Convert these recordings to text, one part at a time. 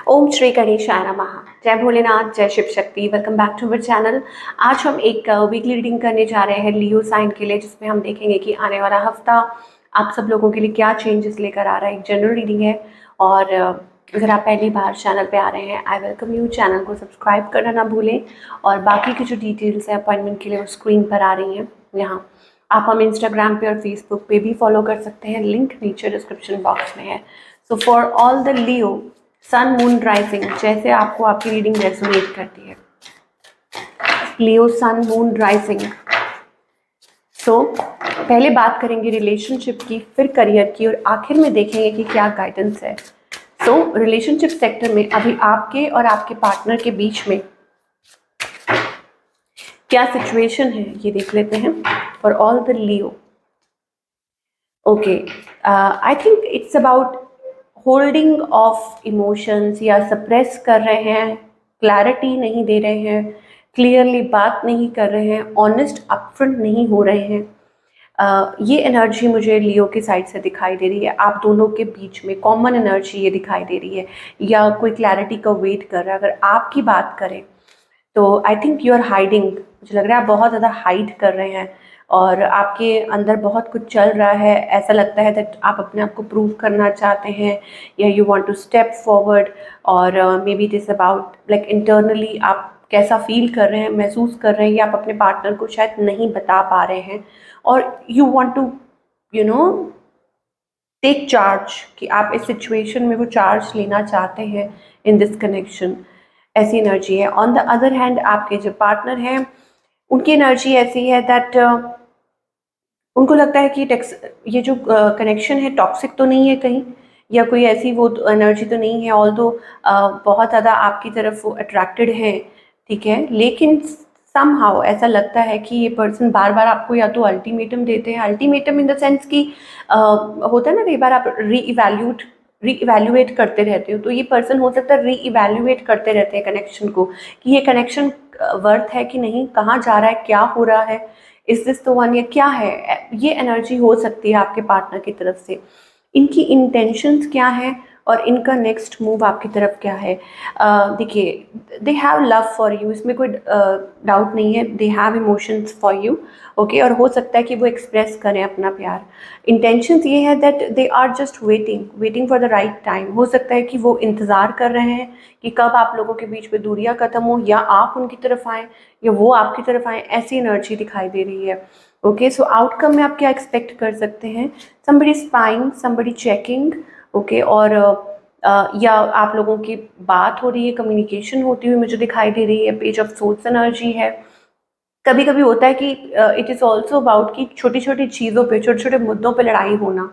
ओम श्री गणेशाय नमः। जय भोलेनाथ, जय Shiv Shakti. Welcome back to our channel. आज हम एक वीकली रीडिंग करने जा रहे हैं लियो साइन के लिए, जिसमें हम देखेंगे कि आने वाला हफ्ता आप सब लोगों के लिए क्या चेंजेस लेकर आ रहा है। एक जनरल रीडिंग है और अगर आप पहली बार चैनल पे आ रहे हैं, आई वेलकम यू। चैनल को सब्सक्राइब करना ना भूलें और बाकी की जो डिटेल्स हैं अपॉइंटमेंट के लिए वो स्क्रीन पर आ रही हैं यहाँ। आप हम इंस्टाग्राम पे और फेसबुक पे भी फॉलो कर सकते हैं, लिंक नीचे डिस्क्रिप्शन बॉक्स में है। So for all the Leo sun moon rising, जैसे आपको आपकी रीडिंग रेजोनेट करती है। लियो सन मून राइजिंग। सो पहले बात करेंगे रिलेशनशिप की, फिर करियर की और आखिर में देखेंगे कि क्या गाइडेंस है। सो रिलेशनशिप सेक्टर में अभी आपके और आपके पार्टनर के बीच में क्या सिचुएशन है ये देख लेते हैं for all the Leo. Okay, I think it's about holding of emotions, या सप्रेस कर रहे हैं, क्लैरिटी नहीं दे रहे हैं, क्लियरली बात नहीं कर रहे हैं, ऑनेस्ट अपफ्रंट नहीं हो रहे हैं। ये एनर्जी मुझे लियो की साइड से दिखाई दे रही है। आप दोनों के बीच में कॉमन एनर्जी ये दिखाई दे रही है, या कोई क्लैरिटी का वेट कर रहा है। अगर आपकी बात करें तो I think you are hiding, मुझे लग रहा है आप बहुत ज़्यादा हाइड कर रहे हैं और आपके अंदर बहुत कुछ चल रहा है। ऐसा लगता है दैट आप अपने आप को प्रूव करना चाहते हैं, या you want to step forward, और maybe it is about like internally आप कैसा फील कर रहे हैं, महसूस कर रहे हैं, या आप अपने पार्टनर को शायद नहीं बता पा रहे हैं, और you want to you know take charge, कि आप इस सिचुएशन में वो चार्ज लेना चाहते हैं इन दिस कनेक्शन। ऐसी एनर्जी है। ऑन द अदर हैंड आपके जो पार्टनर हैं उनकी एनर्जी ऐसी है दैट उनको लगता है कि ये जो कनेक्शन है टॉक्सिक तो नहीं है कहीं, या कोई ऐसी वो एनर्जी तो नहीं है। ऑल्दो बहुत ज़्यादा आपकी तरफ वो अट्रैक्टेड है, ठीक है, लेकिन समहाउ ऐसा लगता है कि ये पर्सन बार बार आपको या तो अल्टीमेटम देते हैं, अल्टीमेटम इन द सेंस कि होता है ना, कई बार आप रीइवैल्यूएट करते रहते हो, तो ये पर्सन हो सकता है रीइवैल्यूएट करते रहते हैं कनेक्शन को, कि ये कनेक्शन वर्थ है कि नहीं, कहाँ जा रहा है, क्या हो रहा है, इज दिस द वन, या क्या है। ये एनर्जी हो सकती है आपके पार्टनर की तरफ से। इनकी इंटेंशंस क्या है और इनका नेक्स्ट मूव आपकी तरफ क्या है। देखिए, they have love for you, इसमें कोई डाउट नहीं है। They have emotions for you, okay, और हो सकता है कि वो एक्सप्रेस करें अपना प्यार। इंटेंशंस ये है that they are just waiting for the right time. हो सकता है कि वो इंतज़ार कर रहे हैं कि कब आप लोगों के बीच में दूरियां खत्म हो, या आप उनकी तरफ आएँ या वो आपकी तरफ आएँ। ऐसी एनर्जी दिखाई दे रही है। ओके, सो आउटकम में आप क्या एक्सपेक्ट कर सकते हैं। somebody spying, somebody checking, okay, और या आप लोगों की बात हो रही है, कम्युनिकेशन होती हुई मुझे दिखाई दे रही है। पेज ऑफ सोल्स एनर्जी है। कभी कभी होता है कि इट इज़ ऑल्सो अबाउट कि छोटी छोटी चीज़ों पे, छोटे छोटे मुद्दों पे लड़ाई होना,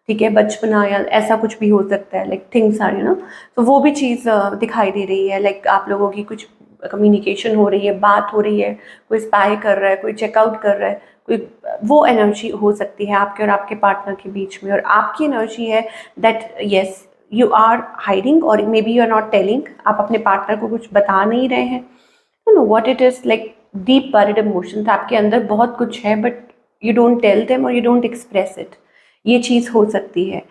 ठीक है, बचपना या ऐसा कुछ भी हो सकता है, लाइक थिंग्स आर तो वो भी चीज़ दिखाई दे रही है। लाइक आप लोगों की कुछ कम्युनिकेशन हो रही है, बात हो रही है, कोई स्पाई कर रहा है, कोई चेकआउट कर रहा है, कोई वो एनर्जी हो सकती है आपके और आपके पार्टनर के बीच में। और आपकी एनर्जी है that yes you are hiding, और maybe you are not telling, आप अपने पार्टनर को कुछ बता नहीं रहे हैं। No what it is, like deep buried emotions आपके अंदर बहुत कुछ है, but you don't tell them और यू डोंट एक्सप्रेस इट। ये चीज़ हो सकती है।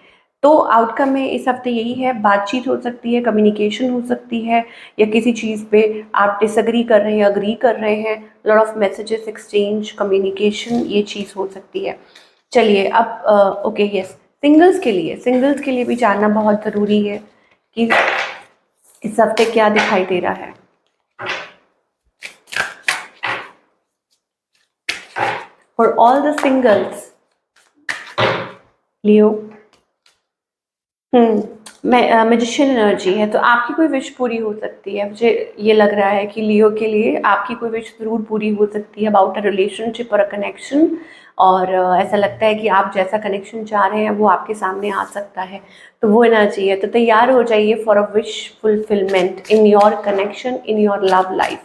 तो आउटकम में इस हफ्ते यही है, बातचीत हो सकती है, कम्युनिकेशन हो सकती है, या किसी चीज़ पे आप डिसएग्री कर रहे हैं, अग्री कर रहे हैं, lot of messages exchange, communication, ये चीज़ हो सकती है। चलिए अब ओके यस, सिंगल्स के लिए भी जानना बहुत ज़रूरी है कि इस हफ्ते क्या दिखाई दे रहा है। For all the singles Leo, magician energy है, तो आपकी कोई विश पूरी हो सकती है। मुझे ये लग रहा है कि लियो के लिए आपकी कोई विश ज़रूर पूरी हो सकती है अबाउट अ रिलेशनशिप और अ कनेक्शन। और ऐसा लगता है कि आप जैसा कनेक्शन चाह रहे हैं वो आपके सामने आ सकता है। तो वो एनर्जी है, तो तैयार हो जाइए for a wish fulfilment in your connection, in your love life.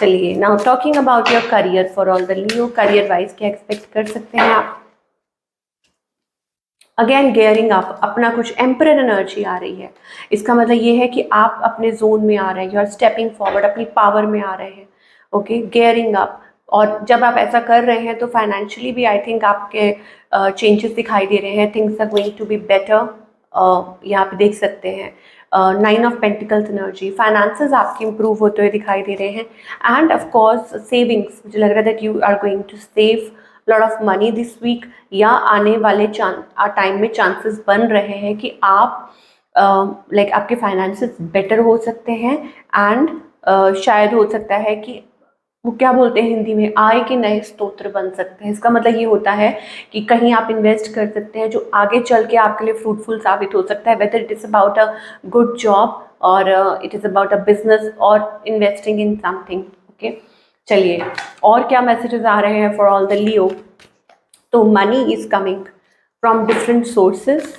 चलिए, now talking about your career for all the Leo, career wise क्या एक्सपेक्ट कर सकते हैं आप। अगेन गेयरिंग अप, अपना कुछ एम्परर एनर्जी आ रही है। इसका मतलब ये है कि आप अपने जोन में आ रहे हैं, यू आर स्टेपिंग फॉरवर्ड, अपनी पावर में आ रहे हैं। Okay, gearing up. और जब आप ऐसा कर रहे हैं तो फाइनेंशियली भी आई थिंक आपके चेंजेस दिखाई दे रहे हैं। Things are going to be better, यहाँ पे देख सकते हैं। 9 ऑफ पेंटिकल्स एनर्जी, फाइनेंसेस आपके इंप्रूव होते हुए दिखाई दे रहे हैं। एंड ऑफ कोर्स सेविंग्स, मुझे लग रहा है that you are going to save lot of money this week, या आने वाले टाइम में चांसेस बन रहे हैं कि आप लाइक आपके फाइनेंसेस बेटर हो सकते हैं। एंड शायद हो सकता है कि वो क्या बोलते हैं हिंदी में, आय के नए स्तोत्र बन सकते हैं। इसका मतलब ये होता है कि कहीं आप इन्वेस्ट कर सकते हैं जो आगे चल के आपके लिए फ्रूटफुल साबित हो सकता है, whether it is about a good job और it is about a business और इन्वेस्टिंग इन समथिंग। ओके, चलिए और क्या मैसेजेस आ रहे हैं फॉर ऑल द लियो। तो money is coming from different sources,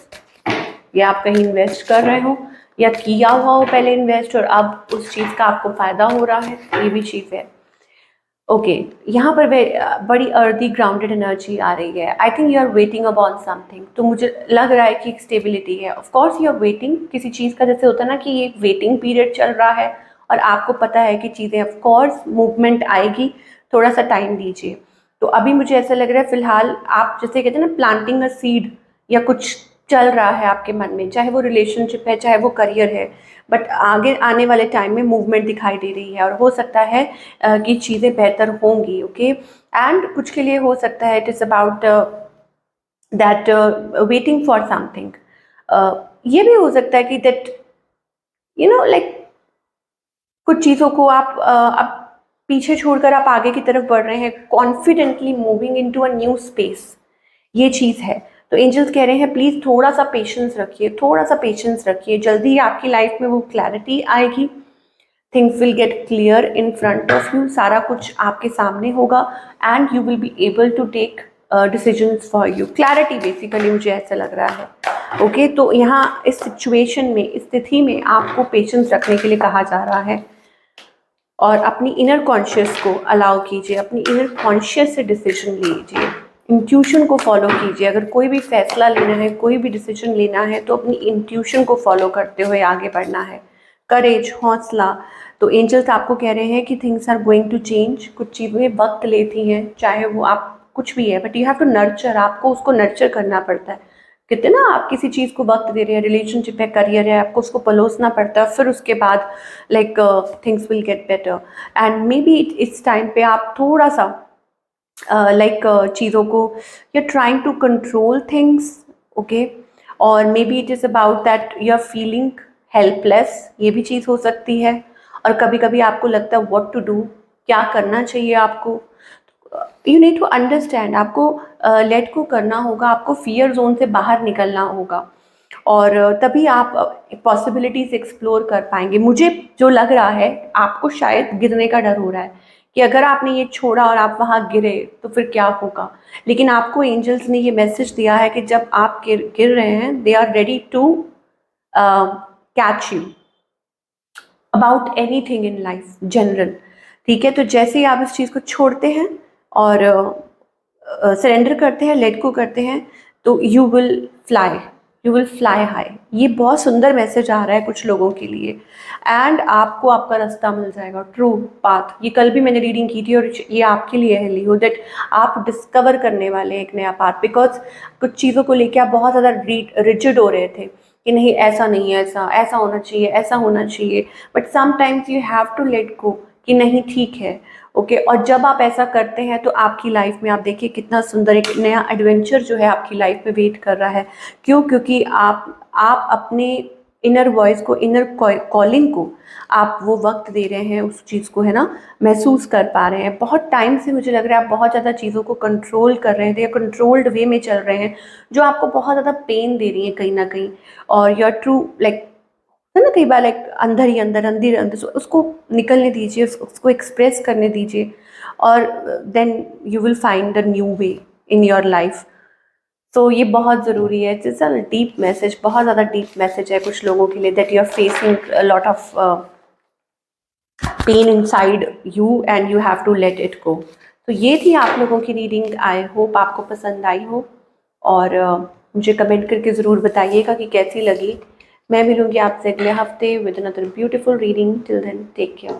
या आप कहीं इन्वेस्ट कर रहे हो या किया हुआ हो पहले इन्वेस्ट और अब उस चीज़ का आपको फ़ायदा हो रहा है, ये भी चीज़ है। ओके, यहाँ पर बड़ी अर्दी ग्राउंडेड एनर्जी आ रही है। I think you are waiting upon something, तो मुझे लग रहा है कि एक स्टेबिलिटी है। Of course you are waiting किसी चीज़ का, जैसे होता है ना कि ये वेटिंग पीरियड चल रहा है और आपको पता है कि चीज़ें ऑफ कोर्स मूवमेंट आएगी, थोड़ा सा टाइम दीजिए। तो अभी मुझे ऐसा लग रहा है फिलहाल आप जैसे कहते हैं ना प्लांटिंग अ सीड, या कुछ चल रहा है आपके मन में, चाहे वो रिलेशनशिप है चाहे वो करियर है, बट आगे आने वाले टाइम में मूवमेंट दिखाई दे रही है और हो सकता है कि चीज़ें बेहतर होंगी। ओके, एंड कुछ के लिए हो सकता है it is about that waiting for something. ये भी हो सकता है कि दैट यू नो लाइक कुछ चीज़ों को आप पीछे छोड़कर आप आगे की तरफ बढ़ रहे हैं, confidently moving into a new space, ये चीज़ है। तो एंजल्स कह रहे हैं प्लीज़ थोड़ा सा पेशेंस रखिए, थोड़ा सा पेशेंस रखिए, जल्दी ही आपकी लाइफ में वो क्लैरिटी आएगी। Things will get clear in front of you, सारा कुछ आपके सामने होगा and you will be able to take decisions for you, clarity basically मुझे ऐसा लग रहा है। ओके, तो यहाँ इस सिचुएशन में, इस स्थिति में आपको पेशेंस रखने के लिए कहा जा रहा है और अपनी इनर कॉन्शियस को अलाउ कीजिए, अपनी इनर कॉन्शियस से डिसीजन लीजिए, इंट्यूशन को फॉलो कीजिए। अगर कोई भी फैसला लेना है, कोई भी डिसीजन लेना है, तो अपनी इंट्यूशन को फॉलो करते हुए आगे बढ़ना है। करेज, हौसला। तो एंजल्स आपको कह रहे हैं कि things are going to change, कुछ चीज़ें वक्त लेती हैं, चाहे वो आप कुछ भी है, but you have to nurture, आपको उसको नर्चर करना पड़ता है। कहते हैं ना आप किसी चीज़ को वक्त दे रहे हैं, रिलेशनशिप है, करियर है, आपको उसको पलोसना पड़ता है, फिर उसके बाद like things will get better. And maybe इस टाइम पे आप थोड़ा सा चीज़ों को you are trying to control things. Okay, और maybe it is about that you are feeling helpless, ये भी चीज़ हो सकती है। और कभी कभी आपको लगता है व्हाट टू डू, क्या करना चाहिए आपको। यू नीड टू अंडरस्टैंड, आपको लेट को करना होगा, आपको फियर जोन से बाहर निकलना होगा और तभी आप पॉसिबिलिटीज एक्सप्लोर कर पाएंगे। मुझे जो लग रहा है आपको शायद गिरने का डर हो रहा है कि अगर आपने ये छोड़ा और आप वहाँ गिरे तो फिर क्या होगा, लेकिन आपको एंजल्स ने ये मैसेज दिया है कि जब आप गिर रहे हैं, they are ready to catch you about anything in life general. ठीक है, तो जैसे ही आप इस चीज़ को छोड़ते हैं और सरेंडर करते हैं, लेट को करते हैं, तो you will fly, you will fly high. ये बहुत सुंदर मैसेज आ रहा है कुछ लोगों के लिए एंड आपको आपका रास्ता मिल जाएगा, ट्रू पाथ। ये कल भी मैंने रीडिंग की थी और ये आपके लिए है लियो, दैट आप डिस्कवर करने वाले हैं एक नया पाथ। बिकॉज कुछ चीज़ों को लेकर आप बहुत ज़्यादा रिजिड हो रहे थे कि नहीं ऐसा नहीं है, ऐसा ऐसा होना चाहिए, ऐसा होना चाहिए, but sometimes you have to let go कि नहीं ठीक है। ओके, और जब आप ऐसा करते हैं तो आपकी लाइफ में आप देखिए कितना सुंदर एक नया एडवेंचर जो है आपकी लाइफ में वेट कर रहा है। क्यों? क्योंकि आप अपने इनर वॉइस को, इनर कॉलिंग को आप वो वक्त दे रहे हैं, उस चीज़ को है ना महसूस कर पा रहे हैं। बहुत टाइम से मुझे लग रहा है आप बहुत ज़्यादा चीज़ों को कंट्रोल कर रहे थे या कंट्रोल्ड वे में चल रहे हैं, जो आपको बहुत ज़्यादा पेन दे रही है कहीं ना कहीं। और यू आर ट्रू लाइक है ना, कई बार लाइक अंदर ही अंदर, अंदर अंदर उसको निकलने दीजिए, उसको एक्सप्रेस करने दीजिए और then you will find the new way in your life. तो ये बहुत ज़रूरी है, इट्स अ डीप मैसेज, बहुत ज़्यादा डीप मैसेज है कुछ लोगों के लिए, that you are facing a lot of pain inside you and you have to let it go. तो ये थी आप लोगों की रीडिंग, आई होप आपको पसंद आई हो और मुझे कमेंट करके ज़रूर बताइएगा कि कैसी लगी। मैं मिलूंगी आपसे अगले हफ्ते with another beautiful reading. Till then take care.